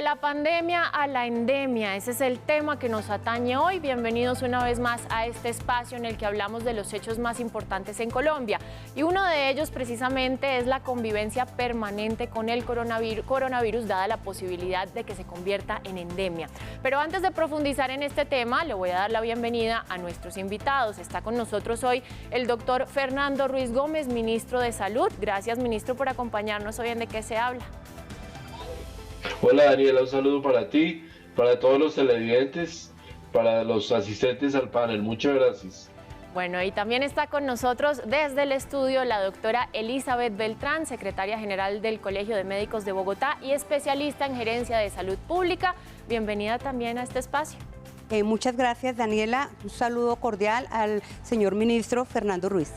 la pandemia a la endemia, ese es el tema que nos atañe hoy. Bienvenidos una vez más a este espacio en el que hablamos de los hechos más importantes en Colombia. Y uno de ellos precisamente es la convivencia permanente con el coronavirus, dada la posibilidad de que se convierta en endemia. Pero antes de profundizar en este tema, le voy a dar la bienvenida a nuestros invitados. Está con nosotros hoy el doctor Fernando Ruiz Gómez, ministro de Salud. Gracias, ministro, por acompañarnos hoy en ¿De qué se habla? Hola Daniela, un saludo para ti, para todos los televidentes, para los asistentes al panel. Muchas gracias. Bueno, y también está con nosotros desde el estudio la doctora Elizabeth Beltrán, secretaria general del Colegio de Médicos de Bogotá y especialista en gerencia de salud pública. Bienvenida también a este espacio. Muchas gracias, Daniela. Un saludo cordial al señor ministro Fernando Ruiz.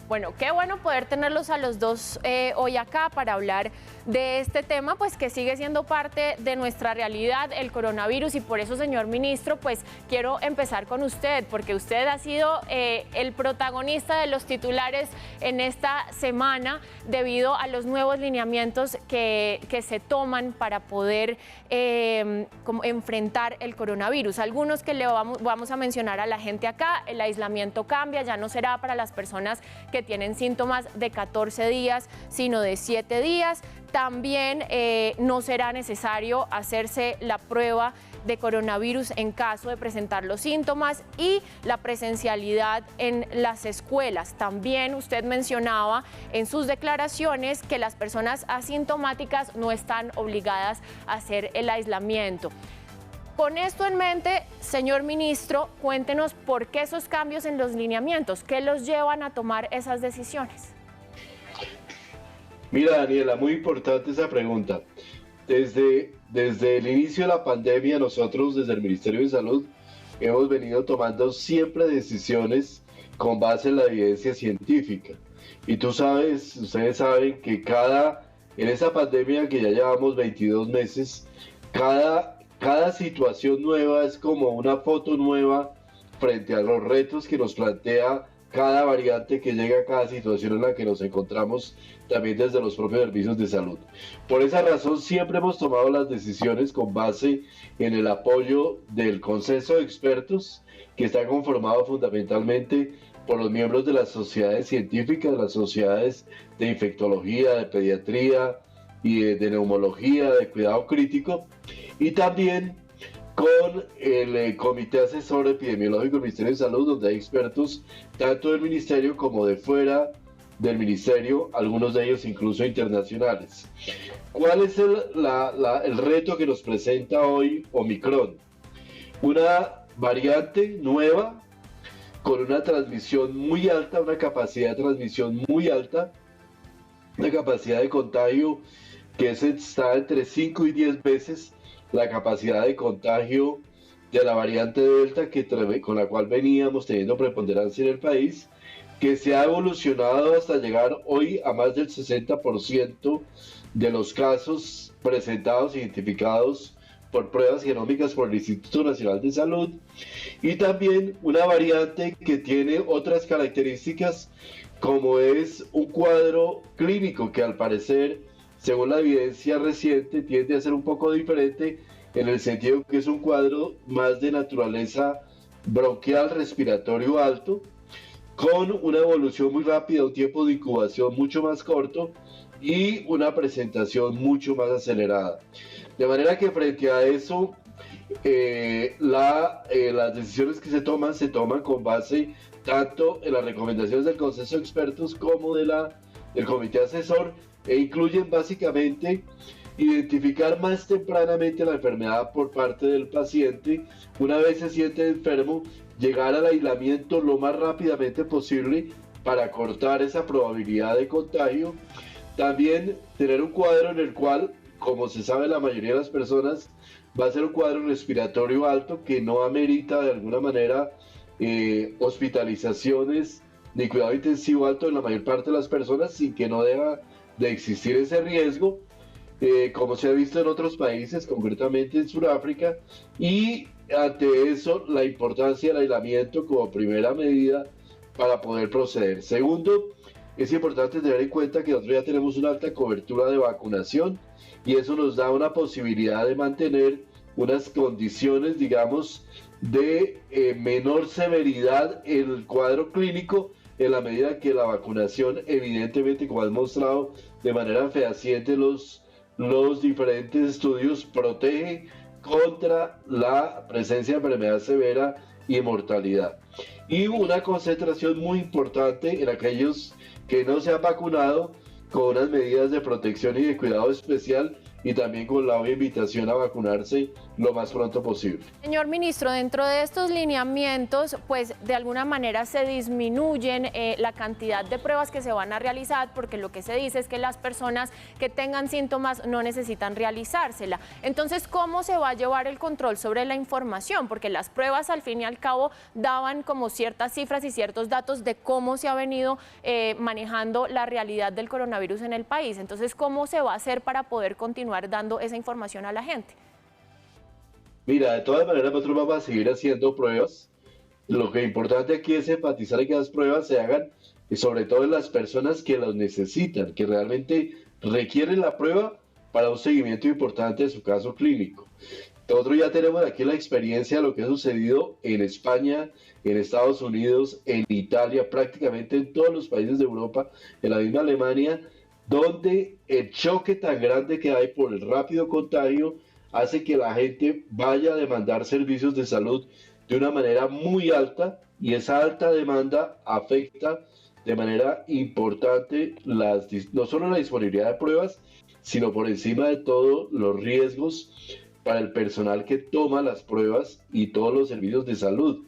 Bueno, qué bueno poder tenerlos a los dos hoy acá para hablar de este tema, pues que sigue siendo parte de nuestra realidad, el coronavirus, y por eso, señor ministro, pues quiero empezar con usted, porque usted ha sido el protagonista de los titulares en esta semana debido a los nuevos lineamientos que se toman para poder como enfrentar el coronavirus. Algunos que le vamos a mencionar a la gente acá: el aislamiento cambia, ya no será para las personas que tienen síntomas de 14 días, sino de 7 días. También no será necesario hacerse la prueba de coronavirus en caso de presentar los síntomas, y la presencialidad en las escuelas. También usted mencionaba en sus declaraciones que las personas asintomáticas no están obligadas a hacer el aislamiento. Con esto en mente, señor ministro, cuéntenos por qué esos cambios en los lineamientos, qué los llevan a tomar esas decisiones. Mira, Daniela, muy importante esa pregunta. Desde el inicio de la pandemia, nosotros desde el Ministerio de Salud hemos venido tomando siempre decisiones con base en la evidencia científica. Y ustedes saben que en esa pandemia que ya llevamos 22 meses, cada situación nueva es como una foto nueva frente a los retos que nos plantea cada variante que llega a cada situación en la que nos encontramos, también desde los propios servicios de salud. Por esa razón siempre hemos tomado las decisiones con base en el apoyo del Consejo de Expertos, que está conformado fundamentalmente por los miembros de las sociedades científicas, las sociedades de infectología, de pediatría y de neumología, de cuidado crítico, y también con el Comité Asesor Epidemiológico del Ministerio de Salud, donde hay expertos tanto del Ministerio como de fuera del Ministerio, algunos de ellos incluso internacionales. ¿Cuál es el reto que nos presenta hoy Omicron? Una variante nueva con una transmisión muy alta, una capacidad de transmisión muy alta, una capacidad de contagio que está entre 5 y 10 veces la capacidad de contagio de la variante Delta, con la cual veníamos teniendo preponderancia en el país, que se ha evolucionado hasta llegar hoy a más del 60% de los casos presentados, identificados por pruebas genómicas por el Instituto Nacional de Salud, y también una variante que tiene otras características, como es un cuadro clínico que al parecer, según la evidencia reciente, tiende a ser un poco diferente, en el sentido que es un cuadro más de naturaleza bronquial respiratorio alto, con una evolución muy rápida, un tiempo de incubación mucho más corto y una presentación mucho más acelerada. De manera que frente a eso, las decisiones que se toman con base tanto en las recomendaciones del Consejo de Expertos como del Comité Asesor, e incluyen básicamente identificar más tempranamente la enfermedad por parte del paciente. Una vez se siente enfermo, llegar al aislamiento lo más rápidamente posible para cortar esa probabilidad de contagio. También tener un cuadro en el cual, como se sabe, la mayoría de las personas va a ser un cuadro respiratorio alto que no amerita de alguna manera hospitalizaciones ni cuidado intensivo alto en la mayor parte de las personas, sin que no deba de existir ese riesgo, como se ha visto en otros países, concretamente en Sudáfrica, y ante eso la importancia del aislamiento como primera medida para poder proceder. Segundo, es importante tener en cuenta que nosotros ya tenemos una alta cobertura de vacunación y eso nos da una posibilidad de mantener unas condiciones, digamos, de menor severidad en el cuadro clínico en la medida que la vacunación, evidentemente, como han mostrado de manera fehaciente los diferentes estudios, protege contra la presencia de enfermedad severa y mortalidad. Y una concentración muy importante en aquellos que no se han vacunado, con unas medidas de protección y de cuidado especial, y también con la invitación a vacunarse lo más pronto posible. Señor ministro, dentro de estos lineamientos, pues de alguna manera se disminuyen la cantidad de pruebas que se van a realizar, porque lo que se dice es que las personas que tengan síntomas no necesitan realizársela. Entonces, ¿cómo se va a llevar el control sobre la información? Porque las pruebas al fin y al cabo daban como ciertas cifras y ciertos datos de cómo se ha venido manejando la realidad del coronavirus en el país. Entonces, ¿cómo se va a hacer para poder continuar dando esa información a la gente? Mira, de todas maneras nosotros vamos a seguir haciendo pruebas. Lo que es importante aquí es enfatizar que las pruebas se hagan, y sobre todo en las personas que las necesitan, que realmente requieren la prueba para un seguimiento importante de su caso clínico. Nosotros ya tenemos aquí la experiencia de lo que ha sucedido en España, en Estados Unidos, en Italia, prácticamente en todos los países de Europa, en la misma Alemania, donde el choque tan grande que hay por el rápido contagio hace que la gente vaya a demandar servicios de salud de una manera muy alta, y esa alta demanda afecta de manera importante no solo la disponibilidad de pruebas, sino por encima de todo los riesgos para el personal que toma las pruebas y todos los servicios de salud.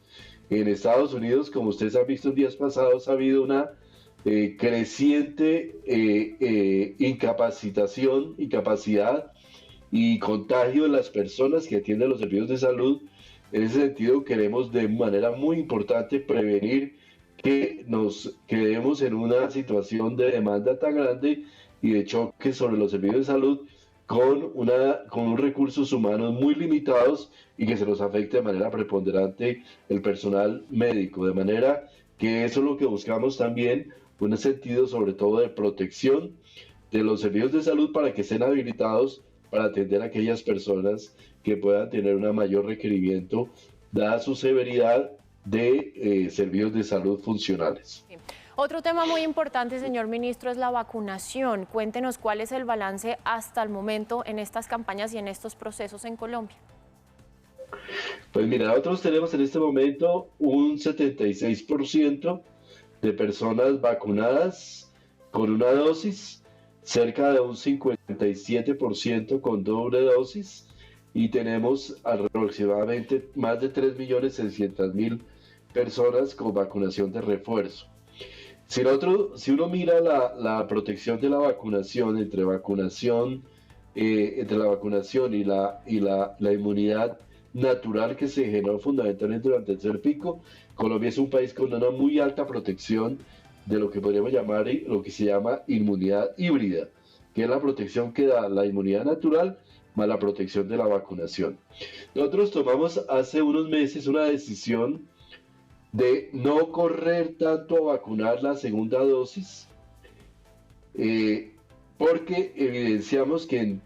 En Estados Unidos, como ustedes han visto en días pasados, ha habido una creciente incapacidad y contagio de las personas que atienden los servicios de salud. En ese sentido, queremos de manera muy importante prevenir que nos quedemos en una situación de demanda tan grande y de choque sobre los servicios de salud con unos recursos humanos muy limitados y que se nos afecte de manera preponderante el personal médico. De manera que eso es lo que buscamos también, un sentido sobre todo de protección de los servicios de salud para que estén habilitados para atender a aquellas personas que puedan tener un mayor requerimiento, dada su severidad, de servicios de salud funcionales. Sí. Otro tema muy importante, señor ministro, es la vacunación. Cuéntenos cuál es el balance hasta el momento en estas campañas y en estos procesos en Colombia. Pues mira, nosotros tenemos en este momento un 76% de personas vacunadas con una dosis, cerca de un 57% con doble dosis, y tenemos aproximadamente más de 3.600.000 personas con vacunación de refuerzo. Si uno mira la protección de la vacunación, entre la vacunación y la inmunidad natural que se generó fundamentalmente durante el tercer pico, Colombia es un país con una muy alta protección de lo que podríamos llamar, lo que se llama inmunidad híbrida, que es la protección que da la inmunidad natural más la protección de la vacunación. Nosotros tomamos hace unos meses una decisión de no correr tanto a vacunar la segunda dosis, porque evidenciamos que en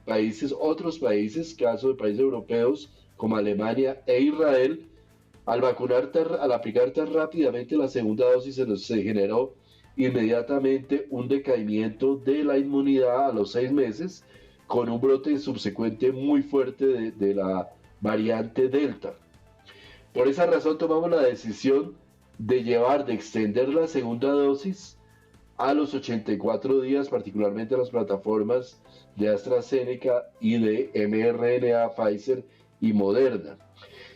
otros países, caso de países europeos como Alemania e Israel, al aplicar tan rápidamente la segunda dosis se generó inmediatamente un decaimiento de la inmunidad a los 6 meses, con un brote subsecuente muy fuerte de la variante Delta. Por esa razón tomamos la decisión de extender la segunda dosis a los 84 días, particularmente a las plataformas de AstraZeneca y de mRNA, Pfizer y Moderna.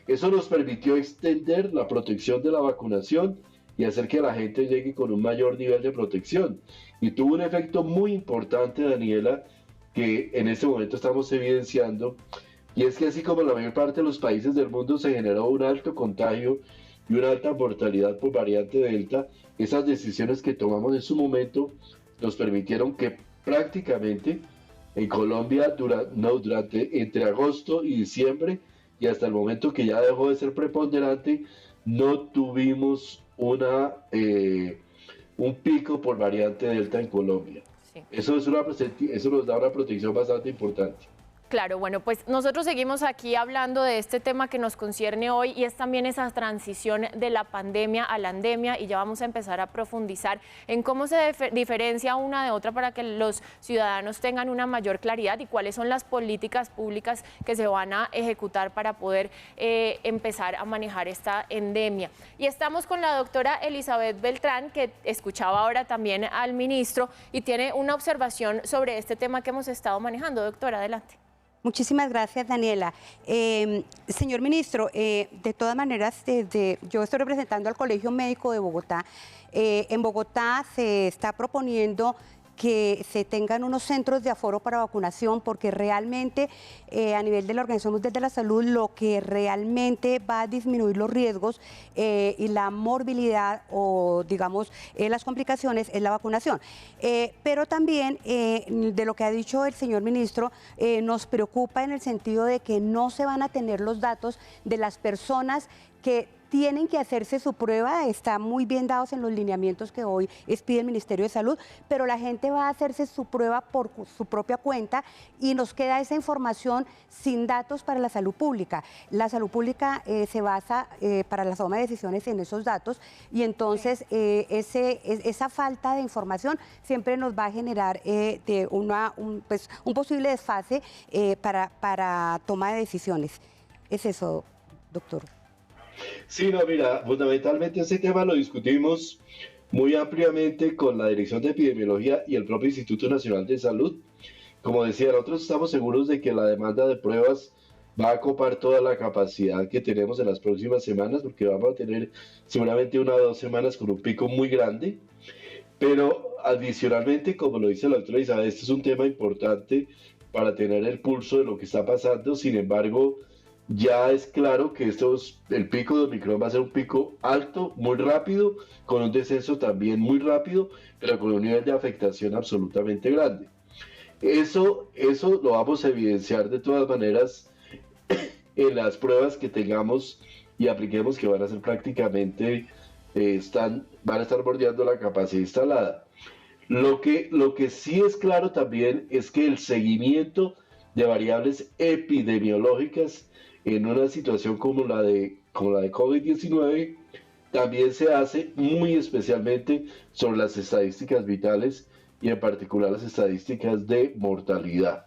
Eso nos permitió extender la protección de la vacunación y hacer que la gente llegue con un mayor nivel de protección. Y tuvo un efecto muy importante, Daniela, que en este momento estamos evidenciando, y es que así como en la mayor parte de los países del mundo se generó un alto contagio y una alta mortalidad por variante Delta, esas decisiones que tomamos en su momento nos permitieron que prácticamente en Colombia entre agosto y diciembre, y hasta el momento que ya dejó de ser preponderante, no tuvimos una un pico por variante Delta en Colombia. Sí. Eso nos da una protección bastante importante. Claro, bueno, pues nosotros seguimos aquí hablando de este tema que nos concierne hoy y es también esa transición de la pandemia a la endemia y ya vamos a empezar a profundizar en cómo se diferencia una de otra para que los ciudadanos tengan una mayor claridad y cuáles son las políticas públicas que se van a ejecutar para poder empezar a manejar esta endemia. Y estamos con la doctora Elizabeth Beltrán, que escuchaba ahora también al ministro y tiene una observación sobre este tema que hemos estado manejando. Doctora, adelante. Muchísimas gracias, Daniela. Señor ministro, de todas maneras, yo estoy representando al Colegio Médico de Bogotá. En Bogotá se está proponiendo que se tengan unos centros de aforo para vacunación, porque realmente a nivel de la Organización Mundial de la Salud lo que realmente va a disminuir los riesgos y la morbilidad o digamos las complicaciones es la vacunación. Pero también de lo que ha dicho el señor ministro nos preocupa en el sentido de que no se van a tener los datos de las personas que tienen que hacerse su prueba, está muy bien dados en los lineamientos que hoy expide el Ministerio de Salud, pero la gente va a hacerse su prueba por su propia cuenta y nos queda esa información sin datos para la salud pública. La salud pública se basa para la toma de decisiones en esos datos y entonces esa falta de información siempre nos va a generar un posible desfase para toma de decisiones. Es eso, doctor. Sí, no, mira, fundamentalmente ese tema lo discutimos muy ampliamente con la Dirección de Epidemiología y el propio Instituto Nacional de Salud. Como decía, nosotros estamos seguros de que la demanda de pruebas va a copar toda la capacidad que tenemos en las próximas semanas, porque vamos a tener seguramente 1 o 2 semanas con un pico muy grande. Pero adicionalmente, como lo dice la doctora Isabel, este es un tema importante para tener el pulso de lo que está pasando. Sin embargo, ya es claro que el pico de Omicron va a ser un pico alto, muy rápido, con un descenso también muy rápido, pero con un nivel de afectación absolutamente grande. Eso lo vamos a evidenciar de todas maneras en las pruebas que tengamos y apliquemos, que van a ser prácticamente, van a estar bordeando la capacidad instalada. Lo que sí es claro también es que el seguimiento de variables epidemiológicas en una situación como la de COVID-19 también se hace muy especialmente sobre las estadísticas vitales y en particular las estadísticas de mortalidad.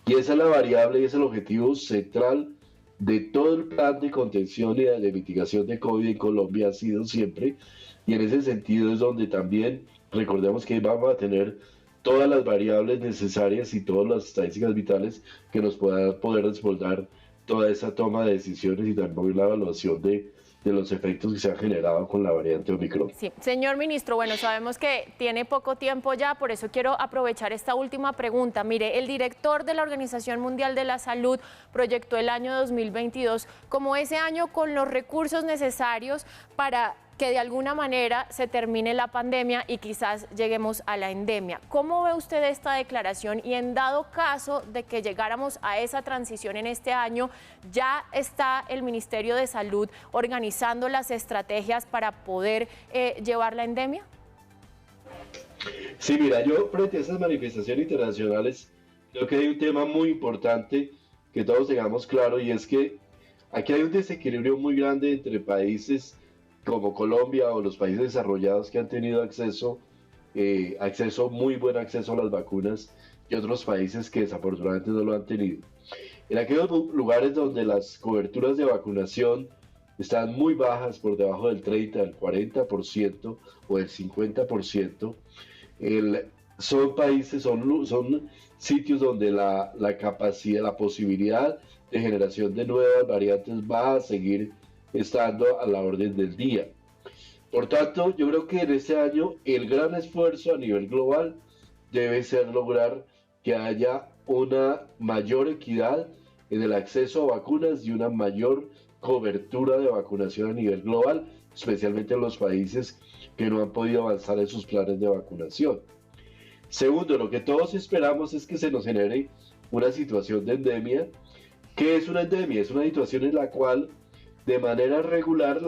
Y esa es la variable y es el objetivo central de todo el plan de contención y de mitigación de COVID en Colombia, ha sido siempre, y en ese sentido es donde también recordemos que vamos a tener todas las variables necesarias y todas las estadísticas vitales que nos puedan poder respaldar toda esa toma de decisiones y también la evaluación de los efectos que se han generado con la variante Omicron. Sí, señor ministro, bueno, sabemos que tiene poco tiempo ya, por eso quiero aprovechar esta última pregunta. Mire, el director de la Organización Mundial de la Salud proyectó el año 2022 como ese año con los recursos necesarios para que de alguna manera se termine la pandemia y quizás lleguemos a la endemia. ¿Cómo ve usted esta declaración? Y en dado caso de que llegáramos a esa transición en este año, ¿ya está el Ministerio de Salud organizando las estrategias para poder llevar la endemia? Sí, mira, yo frente a esas manifestaciones internacionales creo que hay un tema muy importante que todos tengamos claro, y es que aquí hay un desequilibrio muy grande entre países como Colombia o los países desarrollados que han tenido muy buen acceso a las vacunas, y otros países que desafortunadamente no lo han tenido. En aquellos lugares donde las coberturas de vacunación están muy bajas, por debajo del 30, del 40% o del 50%, son sitios donde la capacidad, la posibilidad de generación de nuevas variantes va a seguir estando a la orden del día. Por tanto, yo creo que en este año el gran esfuerzo a nivel global debe ser lograr que haya una mayor equidad en el acceso a vacunas y una mayor cobertura de vacunación a nivel global, especialmente en los países que no han podido avanzar en sus planes de vacunación. Segundo, lo que todos esperamos es que se nos genere una situación de endemia. ¿Qué es una endemia? Es una situación en la cual de manera regular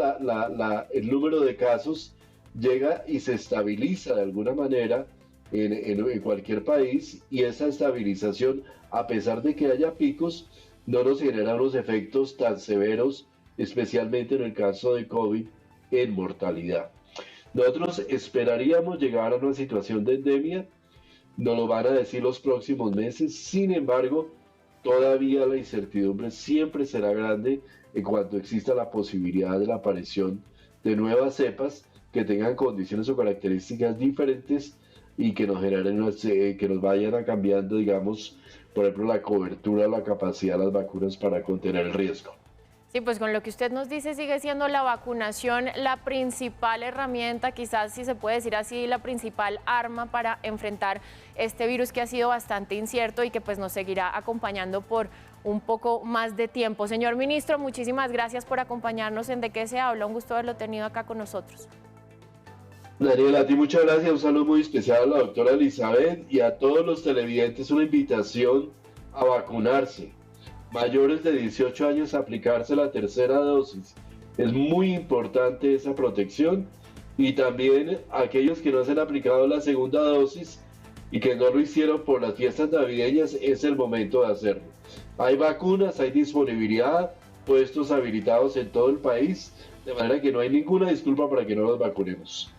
el número de casos llega y se estabiliza de alguna manera en cualquier país, y esa estabilización, a pesar de que haya picos, no nos genera unos efectos tan severos, especialmente en el caso de COVID, en mortalidad. Nosotros esperaríamos llegar a una situación de endemia, nos lo van a decir los próximos meses. Sin embargo, todavía la incertidumbre siempre será grande en cuanto exista la posibilidad de la aparición de nuevas cepas que tengan condiciones o características diferentes y que nos generen, que nos vayan a cambiando, digamos, por ejemplo, la cobertura, la capacidad de las vacunas para contener el riesgo. Sí, pues con lo que usted nos dice, sigue siendo la vacunación la principal herramienta, quizás si se puede decir así, la principal arma para enfrentar este virus que ha sido bastante incierto y que pues nos seguirá acompañando por un poco más de tiempo. Señor ministro, muchísimas gracias por acompañarnos en De Qué se habla. Un gusto haberlo tenido acá con nosotros. Daniela, a ti muchas gracias. Un saludo muy especial a la doctora Elizabeth y a todos los televidentes, una invitación a vacunarse. Mayores de 18 años, aplicarse la tercera dosis. Es muy importante esa protección, y también aquellos que no se han aplicado la segunda dosis y que no lo hicieron por las fiestas navideñas, es el momento de hacerlo. Hay vacunas, hay disponibilidad, puestos habilitados en todo el país, de manera que no hay ninguna disculpa para que no nos vacunemos.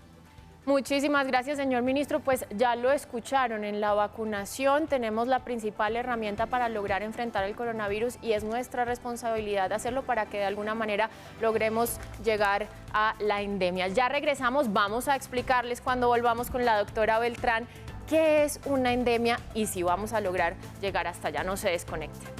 Muchísimas gracias, señor ministro. Pues ya lo escucharon, en la vacunación tenemos la principal herramienta para lograr enfrentar el coronavirus y es nuestra responsabilidad hacerlo para que de alguna manera logremos llegar a la endemia. Ya regresamos, vamos a explicarles cuando volvamos con la doctora Beltrán qué es una endemia y si vamos a lograr llegar hasta allá. No se desconecten.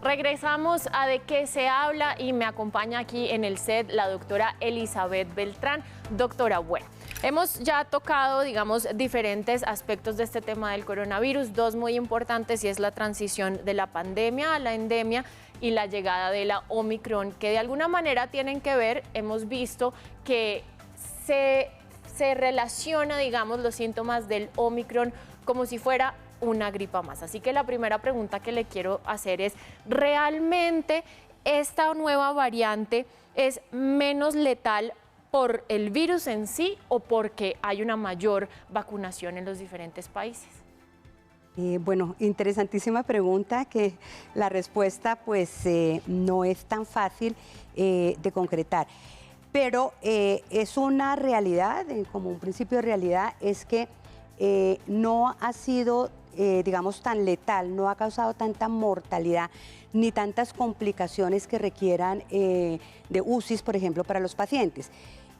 Regresamos a De Qué se habla y me acompaña aquí en el set la doctora Elizabeth Beltrán. Doctora, bueno, hemos ya tocado, digamos, diferentes aspectos de este tema del coronavirus, dos muy importantes, y es la transición de la pandemia a la endemia y la llegada de la Omicron, que de alguna manera tienen que ver. Hemos visto que se relaciona, digamos, los síntomas del Omicron como si fuera una gripa más. Así que la primera pregunta que le quiero hacer es, ¿realmente esta nueva variante es menos letal por el virus en sí o porque hay una mayor vacunación en los diferentes países? Bueno, interesantísima pregunta, que la respuesta pues no es tan fácil de concretar, pero es una realidad, como un principio de realidad, es que no ha sido digamos, tan letal, no ha causado tanta mortalidad ni tantas complicaciones que requieran de UCIs, por ejemplo, para los pacientes.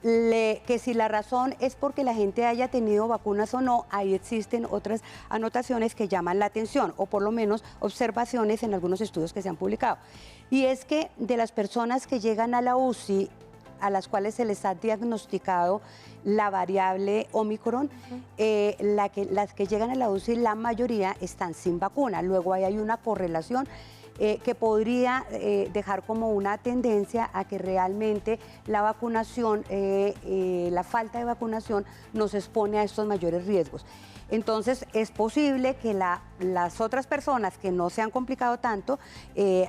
Que si la razón es porque la gente haya tenido vacunas o no, ahí existen otras anotaciones que llaman la atención, o por lo menos observaciones en algunos estudios que se han publicado. Y es que de las personas que llegan a la UCI, a las cuales se les ha diagnosticado la variable Omicron, las que llegan a la UCI, la mayoría están sin vacuna. Luego ahí hay una correlación que podría dejar como una tendencia a que realmente la vacunación, la falta de vacunación nos expone a estos mayores riesgos. Entonces es posible que las otras personas que no se han complicado tanto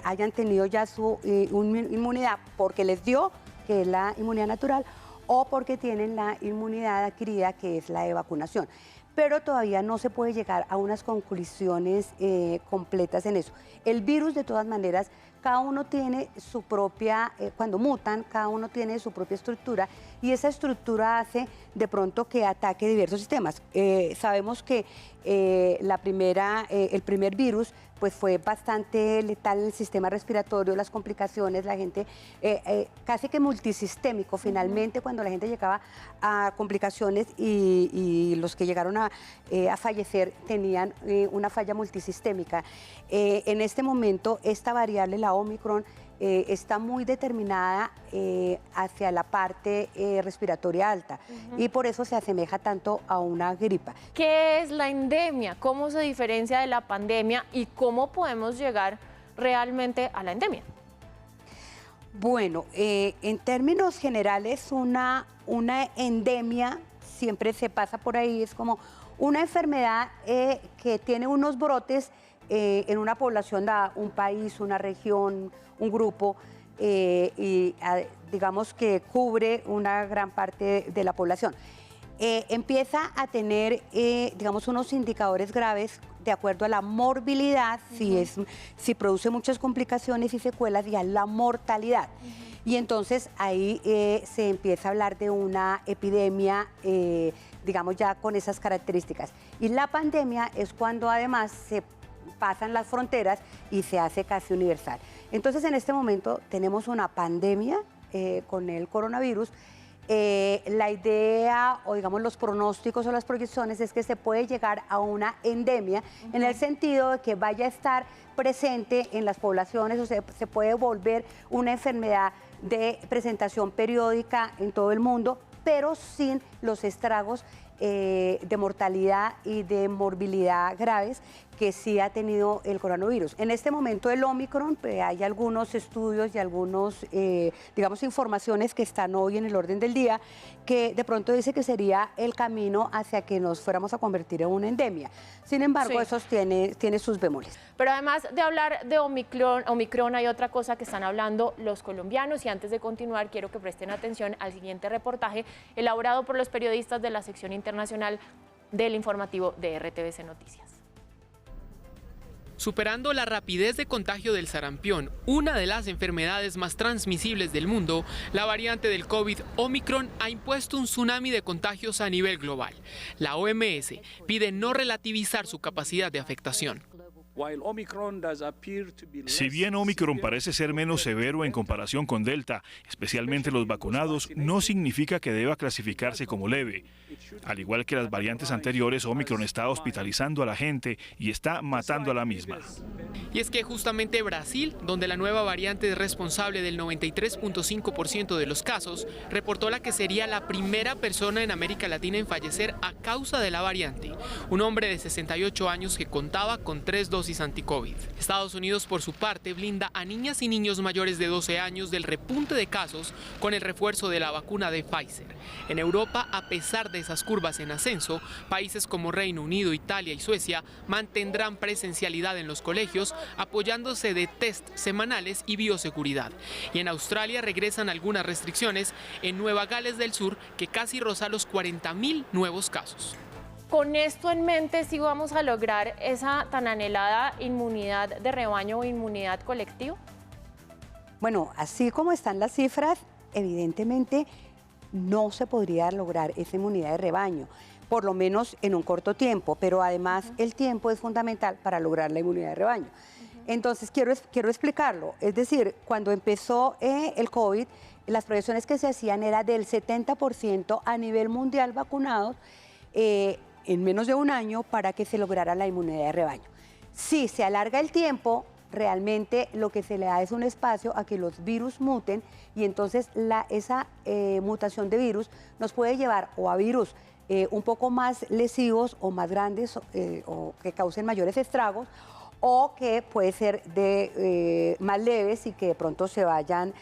hayan tenido ya su inmunidad porque les dio, que es la inmunidad natural, o porque tienen la inmunidad adquirida, que es la de vacunación. Pero todavía no se puede llegar a unas conclusiones completas en eso. El virus, de todas maneras, cada uno tiene su propia, cuando mutan, cada uno tiene su propia estructura, y esa estructura hace de pronto que ataque diversos sistemas. Sabemos que el primer virus pues fue bastante letal en el sistema respiratorio, las complicaciones, la gente casi que multisistémico. Finalmente, cuando la gente llegaba a complicaciones y los que llegaron a fallecer tenían una falla multisistémica. En este momento, esta variable, la Omicron, está muy determinada hacia la parte respiratoria alta, y por eso se asemeja tanto a una gripa. ¿Qué es la endemia? ¿Cómo se diferencia de la pandemia y cómo podemos llegar realmente a la endemia? Bueno, en términos generales, una endemia, siempre se pasa por ahí, es como una enfermedad que tiene unos brotes en una población dada, un país, una región, un grupo, digamos que cubre una gran parte de la población. Empieza a tener, digamos, unos indicadores graves de acuerdo a la morbilidad, si produce muchas complicaciones y secuelas, y a la mortalidad. Y entonces ahí se empieza a hablar de una epidemia, digamos, ya con esas características. Y la pandemia es cuando además se pasan las fronteras y se hace casi universal. Entonces, en este momento tenemos una pandemia con el coronavirus. La idea, o digamos los pronósticos o las proyecciones, es que se puede llegar a una endemia, en el sentido de que vaya a estar presente en las poblaciones, o sea, se puede volver una enfermedad de presentación periódica en todo el mundo, pero sin los estragos de mortalidad y de morbilidad graves que sí ha tenido el coronavirus. En este momento el Omicron, hay algunos estudios y algunos, digamos, informaciones que están hoy en el orden del día, que de pronto dice que sería el camino hacia que nos fuéramos a convertir en una endemia. Sin embargo, eso tiene sus bemoles. Pero además de hablar de Omicron, hay otra cosa que están hablando los colombianos, y antes de continuar quiero que presten atención al siguiente reportaje elaborado por los periodistas de la sección internacional del informativo de RTVC Noticias. Superando la rapidez de contagio del sarampión, una de las enfermedades más transmisibles del mundo, la variante del COVID Omicron ha impuesto un tsunami de contagios a nivel global. La OMS pide no relativizar su capacidad de afectación. Si bien Omicron parece ser menos severo en comparación con Delta, especialmente los vacunados, no significa que deba clasificarse como leve. Al igual que las variantes anteriores, Omicron está hospitalizando a la gente y está matando a la misma. Y es que justamente Brasil, donde la nueva variante es responsable del 93.5% de los casos, reportó la que sería la primera persona en América Latina en fallecer a causa de la variante, un hombre de 68 años que contaba con 3 dosis anti-COVID. Estados Unidos, por su parte, blinda a niñas y niños mayores de 12 años del repunte de casos con el refuerzo de la vacuna de Pfizer. En Europa, a pesar de esas curvas en ascenso, países como Reino Unido, Italia y Suecia mantendrán presencialidad en los colegios, apoyándose de test semanales y bioseguridad. Y en Australia regresan algunas restricciones, en Nueva Gales del Sur, que casi roza los 40.000 nuevos casos. Con esto en mente, ¿sí vamos a lograr esa tan anhelada inmunidad de rebaño o inmunidad colectiva? Bueno, así como están las cifras, evidentemente no se podría lograr esa inmunidad de rebaño, por lo menos en un corto tiempo, pero además el tiempo es fundamental para lograr la inmunidad de rebaño. Entonces, quiero explicarlo. Es decir, cuando empezó el COVID, las proyecciones que se hacían era del 70% a nivel mundial vacunados en menos de un año para que se lograra la inmunidad de rebaño. Si se alarga el tiempo, realmente lo que se le da es un espacio a que los virus muten, y entonces esa mutación de virus nos puede llevar o a virus un poco más lesivos o más grandes o que causen mayores estragos, o que puede ser de más leves y que de pronto se vaya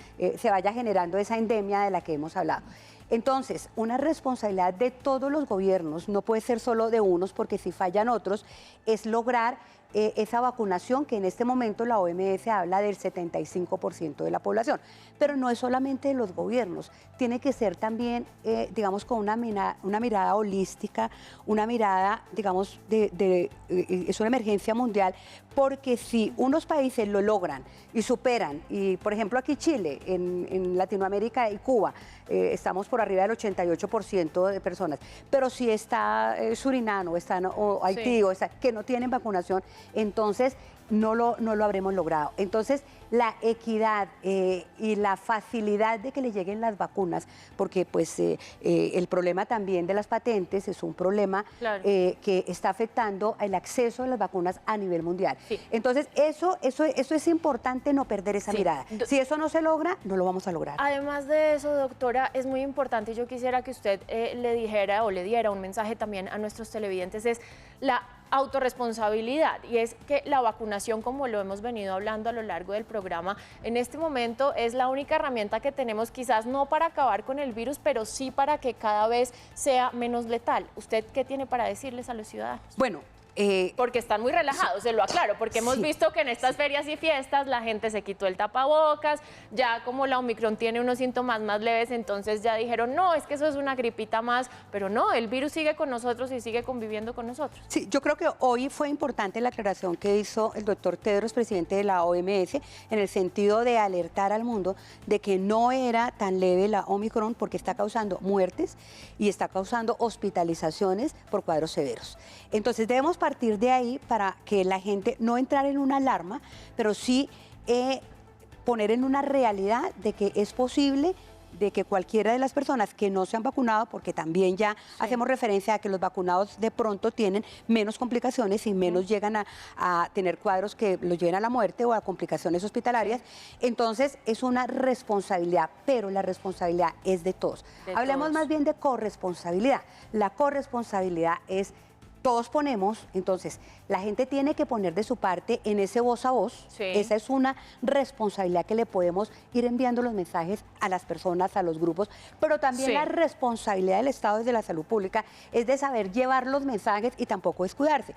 generando esa endemia de la que hemos hablado. Entonces, una responsabilidad de todos los gobiernos, no puede ser solo de unos, porque si fallan otros, es lograr esa vacunación, que en este momento la OMS habla del 75% de la población. Pero no es solamente de los gobiernos, tiene que ser también, digamos, con una mirada holística, una mirada, digamos, es una emergencia mundial, porque si unos países lo logran y superan, y por ejemplo aquí Chile, en Latinoamérica y Cuba, estamos por arriba del 88% de personas, pero si está Surinam o Haití, sí, que no tienen vacunación, entonces no lo habremos logrado. Entonces, la equidad y la facilidad de que le lleguen las vacunas, porque pues el problema también de las patentes es un problema, claro, que está afectando el acceso a las vacunas a nivel mundial. Sí. Entonces, eso es importante, no perder esa, sí, mirada. Si eso no se logra, no lo vamos a lograr. Además de eso, doctora, es muy importante, yo quisiera que usted le dijera o le diera un mensaje también a nuestros televidentes, es la autorresponsabilidad, y es que la vacunación, como lo hemos venido hablando a lo largo del programa, en este momento es la única herramienta que tenemos, quizás no para acabar con el virus, pero sí para que cada vez sea menos letal. ¿Usted qué tiene para decirles a los ciudadanos? Bueno, porque están muy relajados, se lo aclaro, porque hemos visto que en estas ferias y fiestas la gente se quitó el tapabocas, ya como la Omicron tiene unos síntomas más leves, entonces ya dijeron, no, es que eso es una gripita más, pero no, el virus sigue con nosotros y sigue conviviendo con nosotros. Sí, yo creo que hoy fue importante la aclaración que hizo el doctor Tedros, presidente de la OMS, en el sentido de alertar al mundo de que no era tan leve la Omicron porque está causando muertes y está causando hospitalizaciones por cuadros severos. Entonces debemos partir de ahí para que la gente no entrar en una alarma, pero sí poner en una realidad de que es posible de que cualquiera de las personas que no se han vacunado, porque también ya hacemos referencia a que los vacunados de pronto tienen menos complicaciones y menos llegan a tener cuadros que los lleven a la muerte o a complicaciones hospitalarias, entonces es una responsabilidad, pero la responsabilidad es de todos. Hablemos más bien de corresponsabilidad. La corresponsabilidad es todos ponemos, entonces la gente tiene que poner de su parte en ese voz a voz. Esa es una responsabilidad que le podemos ir enviando los mensajes a las personas, a los grupos, pero también la responsabilidad del Estado desde la salud pública es de saber llevar los mensajes y tampoco descuidarse.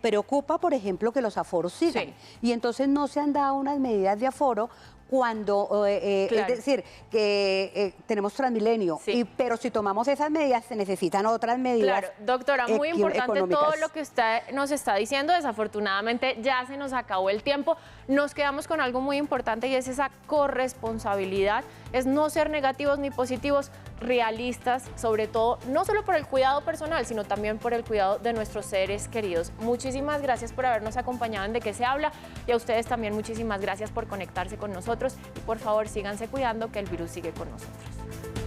Preocupa, por ejemplo, que los aforos sigan y entonces no se han dado unas medidas de aforo cuando, es decir, que tenemos Transmilenio, pero si tomamos esas medidas se necesitan otras medidas. Claro, doctora, muy importante todo lo que usted nos está diciendo. Desafortunadamente ya se nos acabó el tiempo. Nos quedamos con algo muy importante y es esa corresponsabilidad, es no ser negativos ni positivos, realistas, sobre todo, no solo por el cuidado personal, sino también por el cuidado de nuestros seres queridos. Muchísimas gracias por habernos acompañado en De Qué se habla y a ustedes también muchísimas gracias por conectarse con nosotros y por favor síganse cuidando que el virus sigue con nosotros.